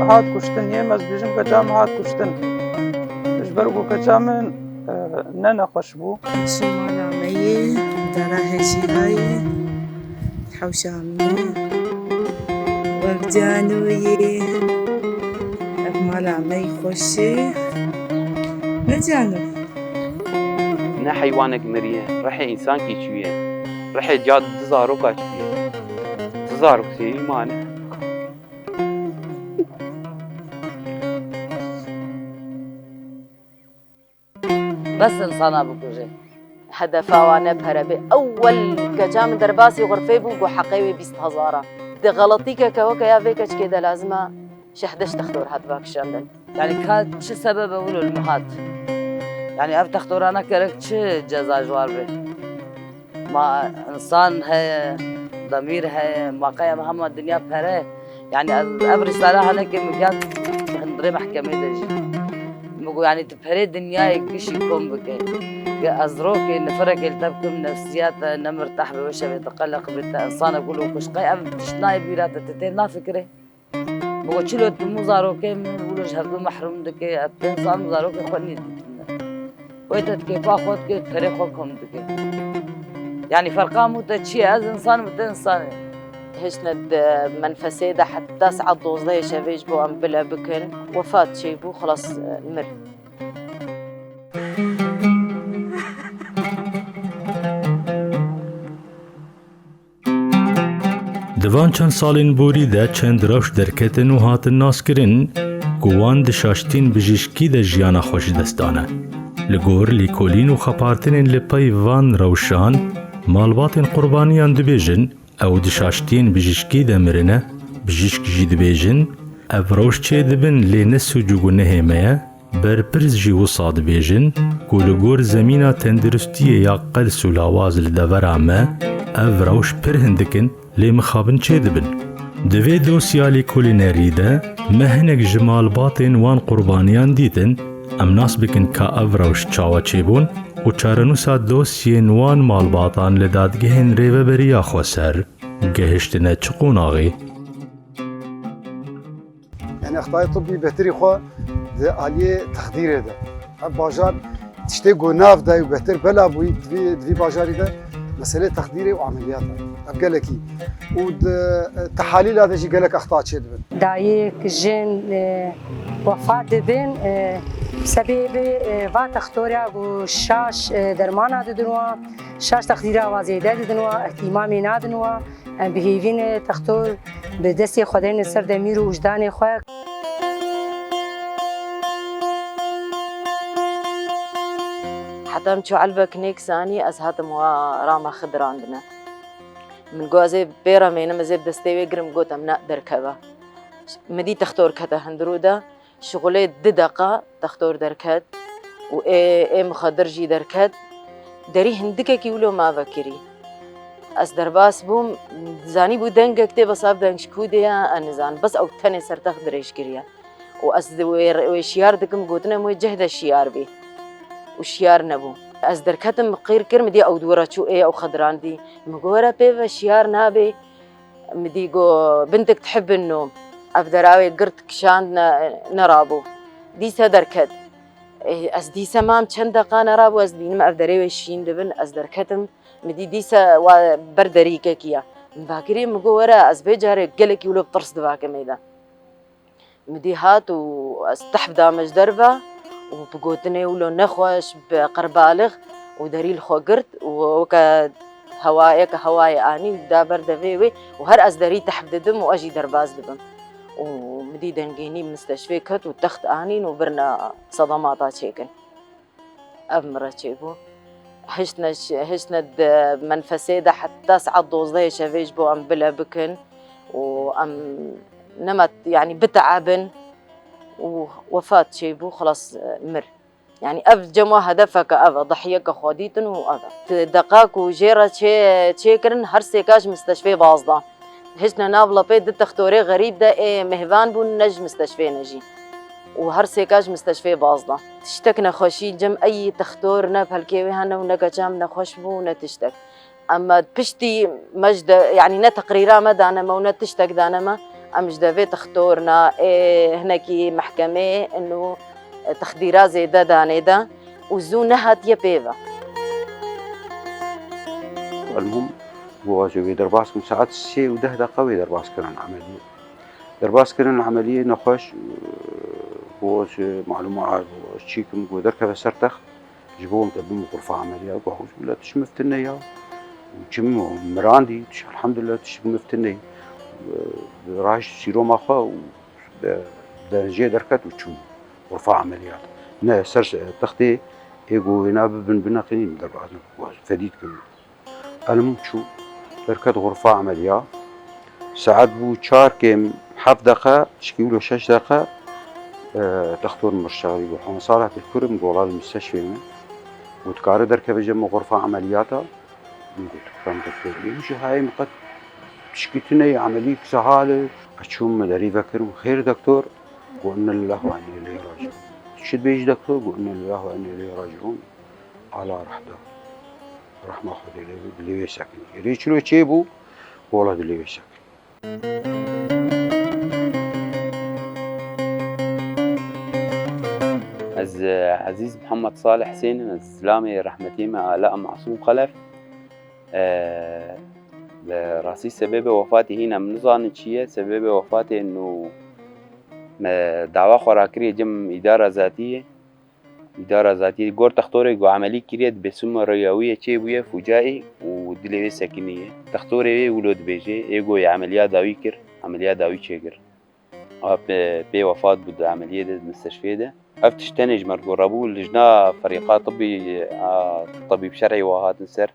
هات کشتن یم از بیجم کجام هات کشتن اجبرگو کجامن نه نخوش بو شمال عمية دارا هشي هاي حوشة عمية وبجانوية أكمال عمي خوشي نجانو نه حیوانک مریه رح انسان کی چویه رح جاد دزارو کا چویه دزارو سی ایمانه بس انسانا بکوژه هدف وانا بهربي اول كجام درباسي غرفي بو حقيوي 20000 دي غلطيك كوكا يا فيكش كده لازمه شهدش تختور هاد باك شاندن يعني كان شو سبب اولو المهات يعني اف تختورانا كرك شو جزا جوار به ما انسان ہے ضمير ہے واقع مهم الدنيا بهره يعني اب رساله هناك مكان هندري محكمه درجه مگو يعني تبهري الدنيا يكشي يكون بك أزروك نفرق التبكم نفسيات نمرتاح بوشه بيتقلق بالإنسان أقوله كشقي أم تشناي بيراتة تتنا فكرة مگو چلو تموزاروك بقولوا جهبدو محروم دك الإنسان مزاروك خوني ويتت كيفا خود كي تبهري خودكم دك يعني فرقا متشي از إنسان مت إنسان هشند منفسي ده حتى ساعة دوزة شافيج بو أم بلا بكن وفات شي بو خلاص مر دوان چند سالین بوری ده چند روش درکتن و هاتن ناس کرن گوان دشاشتین بجیشکی ده جیانا خوش دستانه لگور لیکولین و خپارتنین لپای وان روشان مالباتن قربانیان دبیجن او دشاشتین بجیشکی ده مرنه بجیشک جی دبیجن او روش چه دبن لی نسو جوگو نهیمه بر پرز جی وصا دبیجن گولگور زمینا تندرستیه یا قلس و لاواز لدورامه او روش پر هندکن لی مخابن چه دبن دوی دوسیالی کولینری ده مهنک جمال باتن وان قربانیان دیتن ام ناس بکن که او روش چاوا چه بون و چارنوسا دوسیین وان مالباتان لدادگهن ریوه بریا خوصر گهشتنه چقون آغی يعني اخطاء طبي بهتري خو آلية تخدير ده باجار تشتي ناف ده وبهتر بلا بوي دفي باجاري ده مسألة تخديري وعمليات أبقالكي والتحاليل هذا جي قالك أخطاء شيء دبن دايك جن وفاة دبن بسبب فات اختوريا وشاش درمانا ددنوا شاش تخديرها وزيادة ددنوا اهتمامي نادنوا بهيفين تختور بدستي خدين سر دمير وجداني خوك حتى مشو علبك نيك ثاني از هاتم راما خضر عندنا من جوازي بيرا مينا مزيب دستي ويقرم قوتم نقدر كذا مدي تختور كذا هندرودا شغلي دقة تختور دركات و اي مخدر جي دركات داري هندكا كيولو ما بكري از درباس بوم زاني بو دنگا كتب صاب دنگش كوديا انزان بس او تاني سرتخ دريش كريا و از وشيار دكم قوتنا موجه دا الشيار بي وشيار نبو از دركتم قير كرم دي او دورا شو ايه او خضران دي مقورا بيفا شيار نابي مدي قو بنتك تحب النوم افدراوي قرت كشان نرابو ديسا دركت از ديسا مام چند دقا نرابو از دينم افدراوي شين دبن از دركتم مدي ديسا بردريكا كيا باكري مقورا از بيجاري قلك يولو بطرس دواكا ميدا مدي هات و استحب دامج دربا وبقوتني ولو نخوش بقربالغ ودريل خو قرت وكا هوايا كهوايا اني دا برد فيوي وهر از دري تحت دم واجي درباز دبم ومدي دنجيني بمستشفى كت وتخت انين وبرنا صدمات شيكن امرا شيبو هشنا منفسي ده حتى ساعة دوزة شافيج بو ام بلا بكن وام نمت يعني بتعبن ووفات شيبو خلاص مر يعني أف جمع هدفك أف ضحيك خوديتن وأف دقاق وجيرة شيء كرن هر سيكاج مستشفى بازدا هجنا نابلا بيد تختوري غريب ده إيه مهفان بون نج مستشفى نجي وهر سيكاج مستشفى بازدا تشتك نخوشي جم أي تختور ناب هالكيوي هنا ونجا جام نخوش بو نتشتك اما بشتي مجد يعني نا تقريرا ما دانما ونا تشتك دانما امجد في تختورنا هناكي محكمة انه تخديرا زيدا دانيدا وزونها ديا بيفا. المهم بواجه درباس ساعات الشيء وده دقوي درباس كرن عملية درباس كرن عملية نخش بواجه معلومات شيكم ودركب سرتخ جبوهم تبين غرفة عملية وحوش ولا تشمفت النية وجم مراندي الحمد لله تشمفت النية رايش سيرو ماخا ودرجة دركت وتشوم غرفة عمليات نا سرش تختي يقو هنا بن قنين درباس فديد كم المهم شو دركت غرفة عملية ساعات بو 4 كم 7 دقيقة تشكيله 6 دقيقة تختار المرشغلي وحنا صالح الكرم جوال المستشفى وتكاري دركب جنب غرفة عملياتها نقول كم دكتور مش هاي مقد تشكيتنا عملية سهالة أشوم مدري فكرهم خير دكتور وإن الله وإنا إليه راجعون شد بيجي دكتور وإن الله وإنا إليه راجعون على رحمة رحمة خدي اللي يسكن يريشلو تشيبو والله اللي يسكن. از عزيز محمد صالح حسين الزلامي رحمتي مع آلاء معصوم خلف راسي سبب وفاتي هنا من نظام شيء سبب وفاتي انه دعوة خراكرية جم إدارة ذاتية جور تختوري جو عملي كريت بسمة رياوية شيء فجائي ودليل سكنية تختوري ولود بيجي يجو عمليات داوي كر عمليات داوي شجر بي وفاة بود عملية ده المستشفى ده افتشتنج مرجو رابو لجنا فريقات طبيب شرعي وهات نسر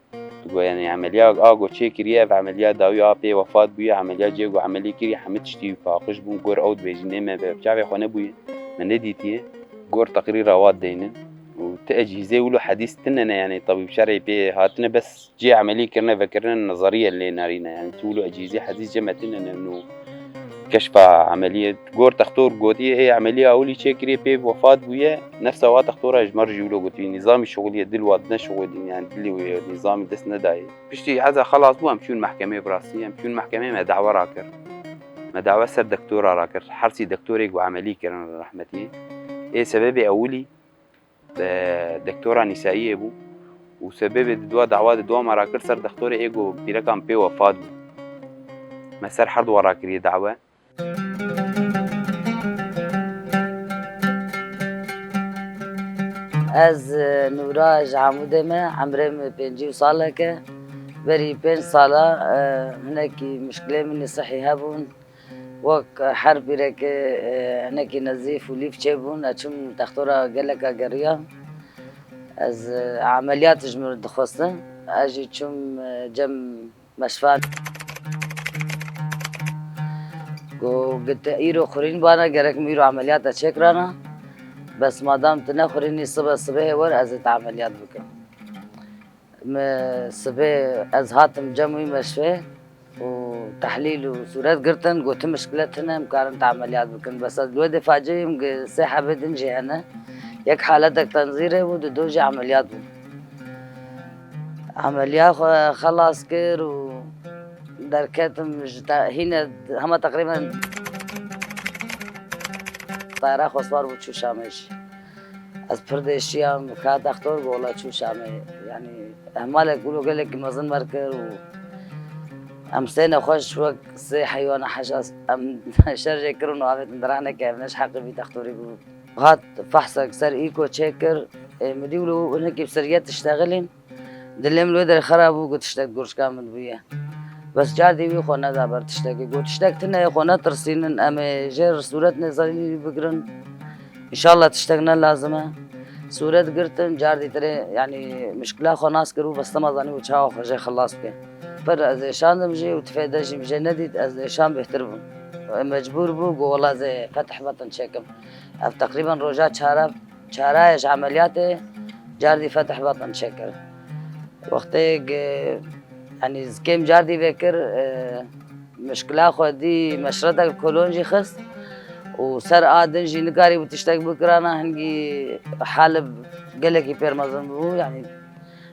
تقول يعني عمليات جو شيء كريه في عمليات داوي بي وفاة بيه عمليات جيجو عملية كريه حمتشتي فاقش بون جور أود بيجي نما بشافي خانة بيه من نديتيه جور تقرير رواد دينن وتأجهزة ولو حديث تننا يعني طبيب شرعي بي هاتنا بس جي عملية كرنا فكرنا النظرية اللي نارينا يعني تقولوا أجهزة حديث جمعتنا إنه كشف عملية جور تختور جوتي هي عملية أولي شيء كريه بي وفاة بيه نفسها وقت تختورها إجمار جولو جوتي نظام الشغل يدل وادنا شغل يعني دلي نظام دسنا داي بشتي هذا خلاص بو أمشون محكمة براسية أمشون محكمة ما دعوة راكر ما دعوة سر دكتورة راكر حرسي دكتورك وعملية كرنا رحمتي إيه سبب أولي دكتورة نسائية بو وسبب دوا دعوات دوا مراكر سر دكتورة إيجو برقم بي وفاة بو ما سر حرد وراكرية دعوة از نوراج عموده ما عمرم 50 ساله که بری 5 ساله هناكي مشكله مني صحي هبون وك حرب رك هناكي نزيف وليف جيبون اشم دكتوره قال لك قريه از عمليات جمر دخوسته اجي تشم جم مشفى قلت ايرو خورين بانا قالك ميرو عمليات اشكرانا بس ما دام تنخريني صبح ور از عمليات بكم صبح از هاتم جمعي مشفى وتحليل وصورات قرتن قلت مشكلتنا مقارنة عمليات بكم بس الواد فاجئ صحة بدنجي أنا يك حالتك تنظيره ودوجي عمليات عمليات خلاص كير و دركتم هنا هم تقريبا طائرة خسوار وشو شامش از پردشی هم که دکتر گولا چو شامه يعني احمال يقولوا قال لك مازن مركر و ام سنه خوش وقت سي حيوان حشاس ام شرجه كرون وعبت درانه كيفناش حقي في دكتوري بو هات فحصك سر ايكو تشيكر مديولو انك بسريات تشتغلين دلهم الودر خراب وقلت تشتاق قرش كامل بيه بس جاردي بي خونا دابر تشتاقي قلت تشتاقتنا خونا ترسينن ام جير صورت نظري بقرن ان شاء الله تشتاقنا لازمه صورت قرتن جاردي تري يعني مشكله خناس كرو بس تمازاني وشاو خجي خلاص بيه بر از ایشان مجی و تفیدش مجی ندید از ایشان بهتر بود مجبور بود والله زي فتح بطن شكم تقريبا روجا چهارهش عمليات جاردي فتح بطن شكر وقتی يعني كم جاردي بكر مشكلة خودي مشرطة كولونجي خست وسر آدنجي نقاري وتشتاق بكرانا هنجي حالب قلقي بير مزن بو يعني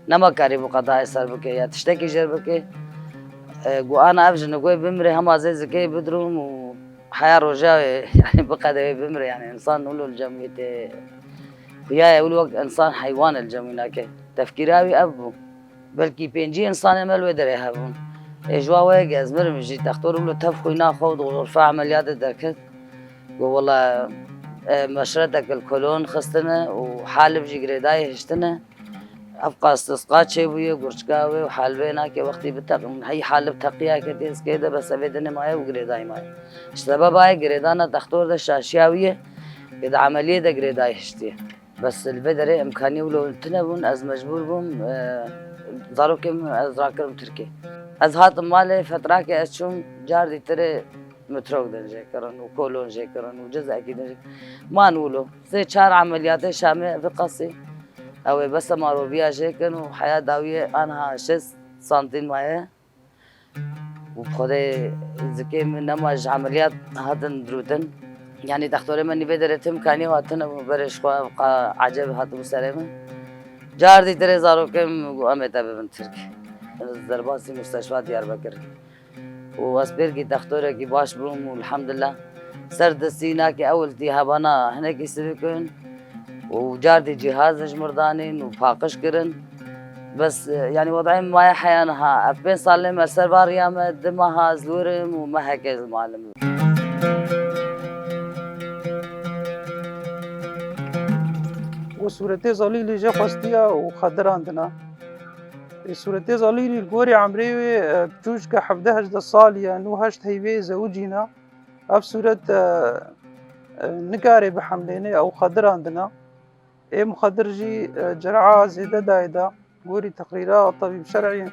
نما كاري بقضاء سر بكي يا تشتكي جر بكي وانا افجن نقول بمري هما زي زكي بدروم وحياة رجاوي يعني بقى بمري يعني انسان نقول الجمعية ويا يقول وقت انسان حيوان الجمعية كي تفكيراوي ابو بلكي بينجي انسان مال ودري هبون اجوا واجي ازمر مجي تختار له تفخو يناخذ وغرفة عمليات دركت والله مشرتك الكولون خستنا وحالب جي قريداي هشتنا ابقى استسقاط شي ويا قرشكاوي وحالبينا كي وقتي بتقم هي حالب تقيا كتيس كده بس ابدني معي وقريداي معي السبب هاي قريدانا تختار ده الشاشياوية كده عملية ده قريداي هشتي بس البدري امكاني ولو تنبون از مجبور بوم ظروكم از راكرم تركي از هات مالي فترة كي اشوم جاردي تري متروك دنجي كرن وكولون جي كرن وجزء اكيد دنجي ما نقوله زي 4 عمليات شامل بقصي او بس ماروبيا جي كن وحياة داوية انا 6 سنتين معي وبخدي زكي من نمج عمليات هاتن دروتن يعني دكتوري مني بدرتم كاني واتن وبرش بقى عجب هات مسلمة جاردي تري زاروكم وامتا ببن تركي الزرباسي مستشفى دياربكر واسبركي دكتورة كي باش بروم والحمد لله سرد السينا كي اول تي هبانا هناك يسبكن وجاردي جهاز جمردانين وفاقش كرن بس يعني وضعي ما حيانها أبين صار لي مرسل باريامة دمها زلورم وما هيك المعلم وصورتي زليلي جا خستيا وخضر عندنا صورتي زليلي الجوري عمري بجوج كحفده هجد الصالية نو هشت هيبي زوجينا أف صورة نقاري بحمليني أو خضر عندنا إيه مخدر جي جرعة زيادة دايدا جوري تقريرات طبيب شرعي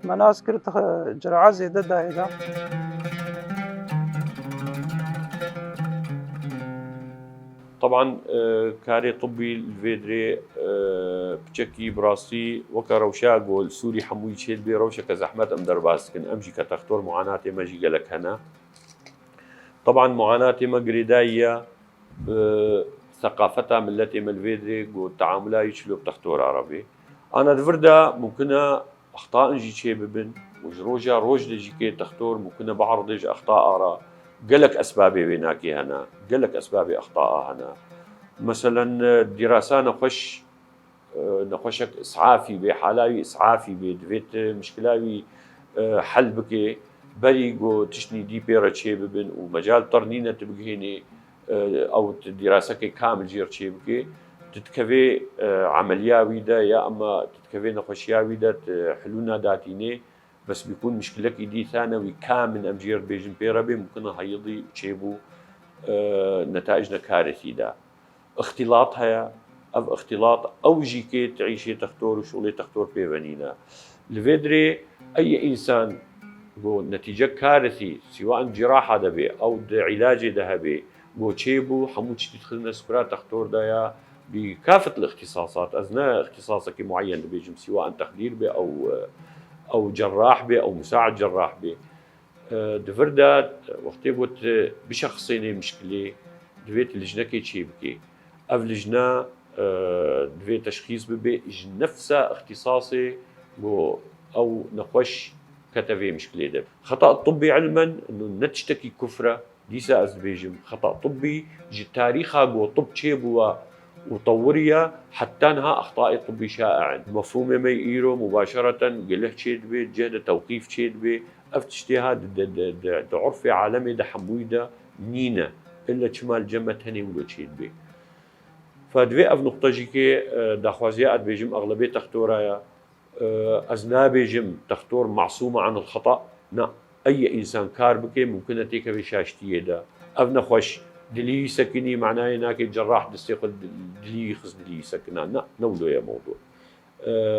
مناسكر جرعة زيادة دايدا طبعا كاري طبي الفيدري بشكي براسي وكا روشاق والسوري حموي شيل بي روشا كزحمات ام درباس كن امجي كتختور معاناتي ما جي قالك هنا طبعا معاناتي ما قريداية ثقافتها ملتي من الفيدري والتعاملها يشلو بتختور عربي انا دفردا ممكن اخطاء نجي شي ببن وجروجا روج لجي كي تختور ممكن بعرض لجي اخطاء ارى قالك اسبابي بيناكي هنا قالك اسبابي اخطاء هنا مثلا دراسة نخشك اسعافي بحالاوي اسعافي بدفيت مشكلاوي حل بكي بريقو تشني دي بيرا شي ببن ومجال طرنينة تبقيني او دراسة كامل جير شي بكي تتكفي عملياوي دا يا اما تتكفي نخشياوي دا حلونا داتيني بس بيكون مشكلك دي ثانوي كامل امجير بيجن بيربي ممكن هيضي تشيبو نتائجنا كارثي دا اختلاط هيا او اختلاط او جيكي تعيشي تختور وشغلي تختور بيبانينا الفيدري اي انسان بو نتيجة كارثي سواء جراحة دبي او علاج دهبي بو تشيبو حموتش تدخلنا سكرات تختور دايا بكافة الاختصاصات اثناء اختصاصك معين بيجم سواء تخدير بي او جراح بي او مساعد جراح بي دفردا وقتي بوت بشخصيني مشكلة دفيت لجنة كي تشيبكي اف لجنة دفيت تشخيص ببي نفسها اختصاصي بو او نخوش كتفي مشكلة دب خطأ طبي علما انه نتشتكي كفرة ديسا ازبيجم خطأ طبي جي تاريخها جو طب تشيبوا وطوريا حتى انها اخطاء طبي شائعا مفهوم ما يقيرو مباشرة قلت شيد بي جهد توقيف شيد بي افتشتيها عرفي عالمي دا حمويدا نينا الا شمال جمة هني ولو شيد بي فدوي اف نقطة جيكي داخوازيات بيجم اغلبية تختورايا ازنا بيجم تختور معصومة عن الخطأ نا اي انسان كار بكي ممكن تيك بشاشتيه دا اف نخوش دلي سكني معناه هناك الجراح دستيقل دلي خص دلي سكنا لا نولو يا موضوع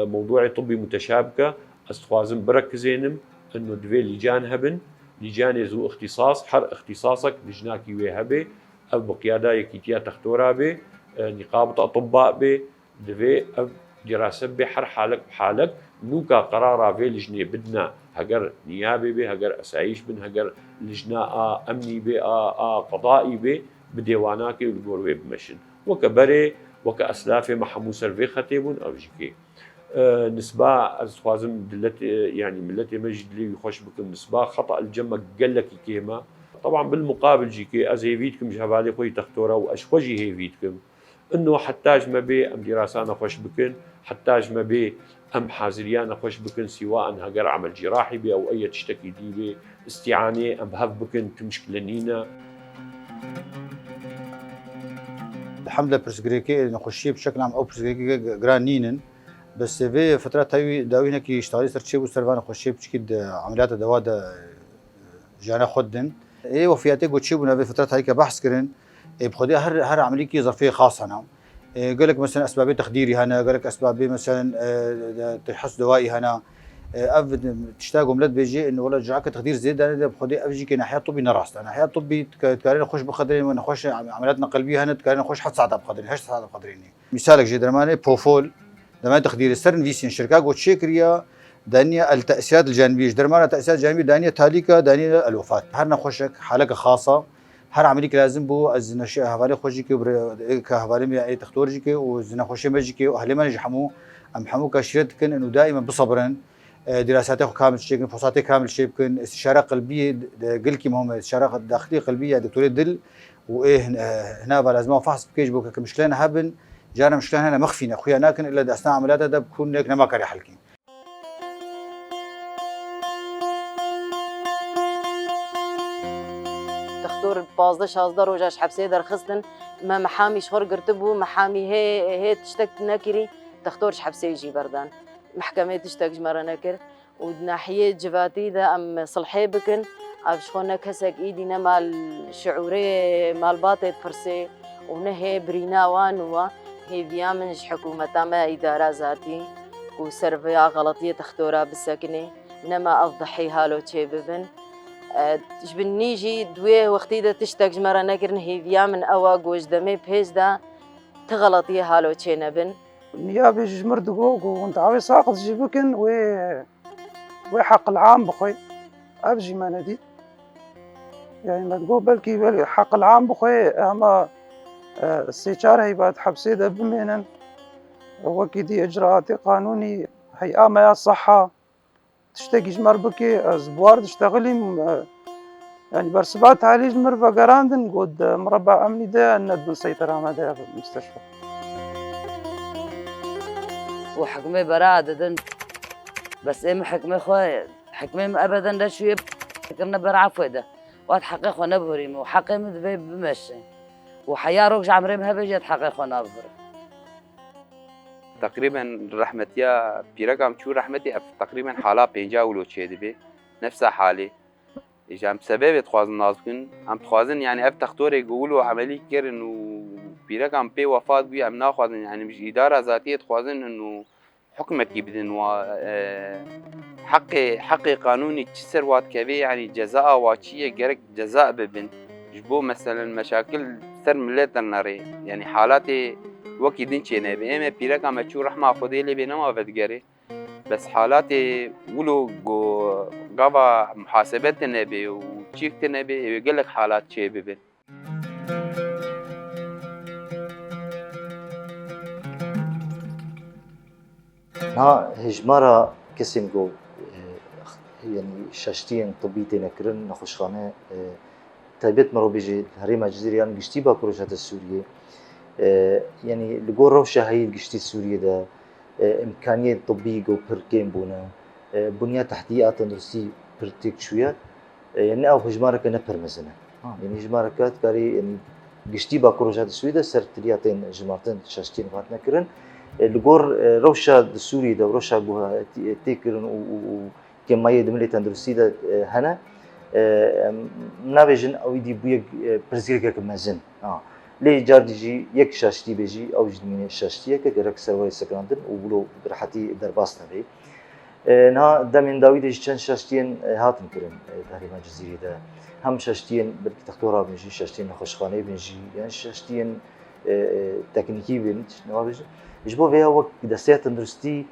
موضوعي طبي متشابكة استخوازم بركزينم انه دوي لجان هبن لجان ذو اختصاص حر اختصاصك لجناكي وهبي او بقيادة يكيتيا تختورا بي نقابة اطباء بي دوي او دراسة بي حر حالك بحالك نوكا قرارا في لجنة بدنا هجر نيابي بي هجر اسايش بن هجر لجنة امني بي قضائي بي بديواناكي والقروي بمشن وكبري وكاسلافي محمو سلفي ختيبون او جيكي نسبة از خوازم دلت يعني ملتي مجد لي يخش بكم نسبة خطأ الجمع قال لك كيما طبعا بالمقابل جيكي از هيفيتكم جهبالي خوي تختورا واشخوجي هيفيتكم انه حتاج ما بي ام دراسانا خوش بكن حتاج ما بي ام حازريانا خوش بكن سواء هجر عمل جراحي بي او اي تشتكي دي بي استعانة ام هف بكن كمشكلة نينا. الحملة برسكريكي نخشي بشكل عام او برسكريكي جرانينن بس في فترات هاي داوينا كي اشتغلي سرتشي وسرفانا خشي بشكل عمليات دواء جانا خدن ايه وفياتي قلت بنا في فترات هاي كبحث كرن بخدي هر عمليه كي ظرفيه خاصه هنا قال لك مثلا اسباب تخديري هنا قال لك اسباب مثلا تحس دوائي هنا تشتاقوا ملت بيجي انه والله جاك تخدير زيد انا بخدي افجي كي ناحيه طبي نراست ناحيه طبي تكارين نخش بقدرين ونخش عملياتنا قلبيه هنا تكارين نخش حتى ساعه بقدرين هش ساعه بقدرين مثالك جي درماني بروفول لما تخدير السرن فيسين شركه قلت شكريا دانية التأثيرات الجانبية درمانة التأثيرات الجانبية دانية تاليكا دانية الوفاة هر نخشك حالك خاصة هر عمليك لازم بو از نشي هوالي خوجيكي كهوالي مي اي تختورجيكي وزنا خوشي مجيكي واهلي ما نجحمو ام حمو كشيرتكن انه دائما بصبرن دراساتي كامل شيء فحوصاتي كامل شيء يمكن استشاره قلبيه قلكي مهم استشاره داخليه قلبيه دكتور دل وايه هنا لازم فحص بكيج بو كمشكلنا هبن جانا مشكلة هنا مخفينا اخويا لكن الا اثناء عملياتها ده بكون هيك ما كاري حلكين تختور 15 روجاش حبسي درخصتن ما محامي شهر قرتبو محامي هي تشتكت ناكري تختورش حبسي يجي بردان محكمة تشتكج مرة ناكر وناحية جباتي ده ام صلحي بكن افشخونا كسك ايدينا مال شعوري مال باطي فرسي ونهي برينا وانوا هي بيامنش حكومة ما إدارة ذاتي وسرفيا غلطية تختورا بالسكنة نما أفضحي هالو تشي ببن جبنيجي دويه وقتي دا تشتاق مرة نكرن هيفيا من أوا جوج دمي بهيج دا تغلطي هالو تشي نبن النيابة جمر دقوق وانت عاوي ساقط جيبكن وحق العام بخوي أبجي ما ندي يعني ما تقول بلكي حق العام بخوي أما استشارة هي بعد حبسي ده بمينن وكيدي إجراءات قانوني هي آما يا صحة تشتكي جمر بكي زبوار تشتغلي يعني برسبات علي جمر فقراندن قد مربع أمني ده ند بالسيطرة ما ده في المستشفى وحكمي برادة بس إيه حكمي خوي حكمي أبدا ده شوية حكمنا برعفو ده وقت حقيقة ونبهري وحقي مذبي بمشي وحياة روكش عمري مها بيجي حقيقة ونبهري تقريبا رحمتيا بيرقم شو رحمتي تقريبا حالات بينجا ولو تشيدي بي نفس حالي إيش عم سبب تخوازن نازكن عم تخوازن يعني أب تختوري يقولوا عملي كير إنه بيرقم بي وفاة بي عم ناخذن يعني مش إدارة ذاتية تخوازن إنه حكمك يبدن و حقي قانوني تشسر وات كبي يعني جزاء واتشية جرك جزاء ببن جبو مثلا مشاكل سر ملت الناري يعني حالاتي وكي دين شيء نبي إما بيرك عم تشوف رحمة خدي لي بينما بدقري بس حالاتي ولو جو قبا محاسبات النبي وشيك النبي يقول لك حالات شيء ببن ها هجمارة كسم جو يعني شاشتين طبيتي نكرن نخشخانة تابت مرو بيجي هريمة جزيريان قشتي باكروجات السورية يعني لقول روشة هاي قشتي السورية ده إمكانية طبية جو بركين بونا بنية تحتية تندرسي برتيك شوية يعني أو هجمارة كنا برمزنا يعني هجمارة كات كاري يعني قشتي باكروجات السورية ده سرترياتين هجمارتين شاشتين فات نكرن لقول روشة السورية ده وروشة جوها تكرن وكم ما يدملي تندرسي ده هنا نابجن أو يدي بويا برزيل كمازن لي جارديجي يك شاشتي بيجي أو جدمين شاشتي كجرك سوي سكراندن وبلو برحتي درباس نبي نها دمين داويد يجتن شاشتين هاتن كرن تقريبا جزيرة ده هم شاشتين بركي تختورها بنجي شاشتين خوشخانة بنجي يعني شاشتين تكنيكي بنت نوابج يجبو فيها وقت دستات تندرستي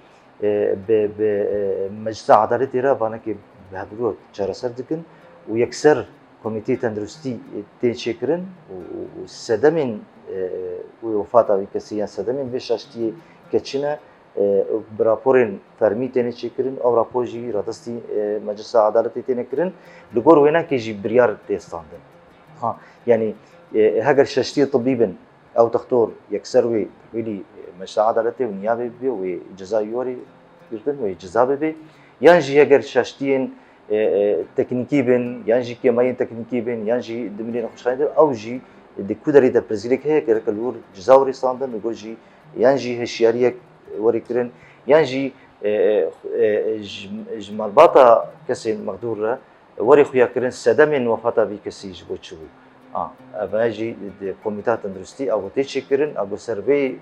بمجلس عدالة را بانك بهبلوت جرسر دكن ويكسر كوميتي تندرستي تشكرن وسدمن وفاتا بكسيان سدمن بشاشتي كتشنا براپورن فرمی تینه چیکرین او راپور جی رادستی مجلس عدالتی تینه کرن لگور وینا که جی بریار دستاندن ها یعنی هاگر ششتی طبی بن او تختور یکسر ویلی مجلس عدالتی و نیابه بی و جزایوری بردن و جزا بی یعنی جی هاگر ششتین تکنیکی بن یعنی جی کماین تکنیکی بن یعنی جی دمینه خوشخانه او جی دکودری در پرزیلک هی که کلور جزاوری ساندن لگور جی یعنی جی هشیاریک وری کرن یعنی جی جمال باتا کسی مقدور را وری خویا کرن صدمن وفاتا بی کسی جبو چو اولی کمیته تندرستی او تیچی کرن او سروی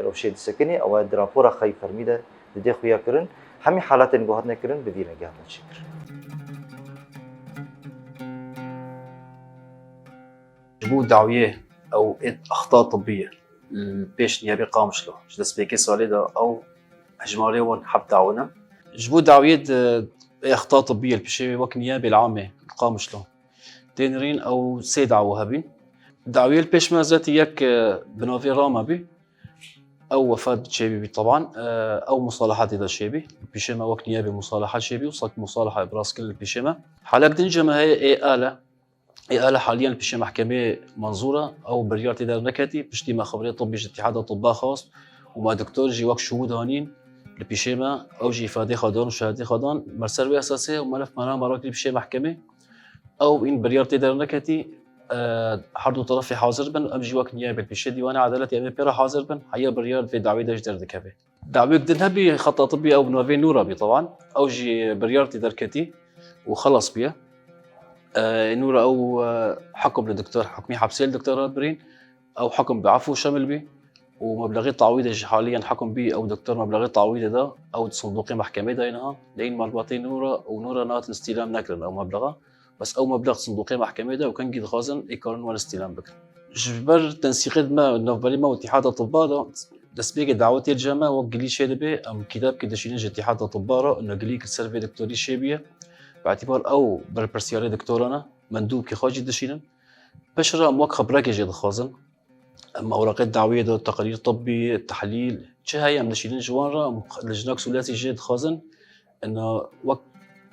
روشید سکنی او دراپورا خی فرمیده دی خویا کرن همین حالات نگوهات نکرن بدی نگاه نچی کرن جبو دعویه او اخطاء طبيه البيش نيابي قامش له جلس بيكي سؤالي ده او اجمالي ون حب دعونا جبو دعوية اخطاء طبية البيشي وك نيابي العامة قامش له تينرين او سي دعوة هبين دعوية البيش ما ذاتي يك بنوفي راما بي او وفاة شيبي طبعا او مصالحات اذا شيبي البيشيما وك نيابي مصالحات شيبي وصلت مصالحة براس كل البيشيما حالك دنجمة هي آلة حاليا بشي محكمة منظورة أو بريار تدار نكتي بشتي ما خبرية طبي اتحاد أطباء خاص وما دكتور جي وقت شهود هانين لبيشيما أو جي إفادة خدان وشهادة خدان مرسروي أساسية وملف منا مراكب بشي محكمة أو إن بريار تدار نكتي حردو طرفي حاضر بن أم جي وقت نيابة بشي ديوان عدالة أمي بيرا حاضر بن هيا بريار في دعوة داش در دكبه دعوة قدنها بخطأ طبي أو بنوفي نورا بي طبعا أو جي بريار تدار كتي وخلص بيه نورا او حكم للدكتور حكمي حبسيه الدكتور برين او حكم بعفو شامل به ومبلغي تعويض حاليا حكم به او دكتور مبلغي تعويض ده او صندوق محكمه داينها لين مربطين نورا ونورا نات استلام نكرن او مبلغه بس او مبلغ صندوق محكمه ده وكان جد خازن يكرن ولا استلام بكر جبر تنسيق ما نوفالي ما اتحاد الاطباء ده دسبيك دعوتي الجامعه وقلي شي به ام كتاب كده شينج اتحاد الاطباء انه قليك السيرفي دكتوري شيبيه باعتبار او بربرسياري دكتورنا مندوب كي خاجي دشينن بشرة موك خبرك جد خازن اما اوراق الدعويه دو التقارير الطبي التحليل شي هي من دشينن جوانرا لجناك سولاسي جد خازن انه وقت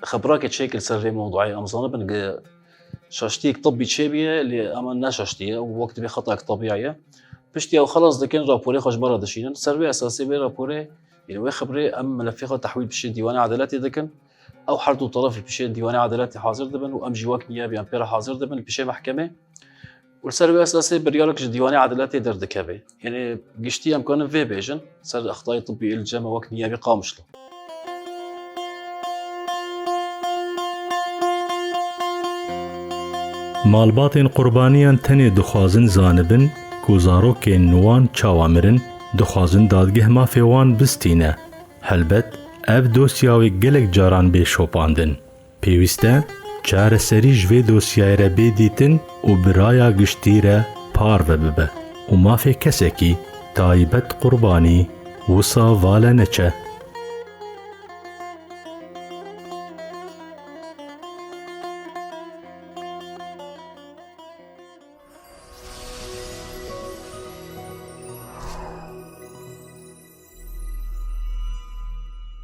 خبرك تشكل سيرفي موضوعي امزانه بن شاشتيك طبي تشابيه اللي اما شاشتيه ووقت بخطاك طبيعيه بشتي او خلاص ده كان رابوري خرج برا دشينن سيرفي اساسي بي رابوري يعني وي خبري ام ملفقه تحويل بشي ديوان عدالتي ده كان او حردو طرف البشي ديواني عدالتي حاضر دبن وام جواك نيابي امبيرا حاضر دبن البشي محكمه والسربي اساسي بريالك ديواني عدالتي در دكابي يعني قشتي امكان في بيجن سر اخطاء طبي الجامعه وك نيابي قامش له مالباتên قوربانیان tenê dixwazin zanibin ku zarokên wan çawamirin dixwazin dadgeh mafê wan bistîne helbet ev dosya wê gelek caran bê şopandin pêwîst e çareserî ji vê dosyayê re bê dîtin û bi raya giştî re par vebibe û mafê kesekî taybet qurbanî wisa vala neçe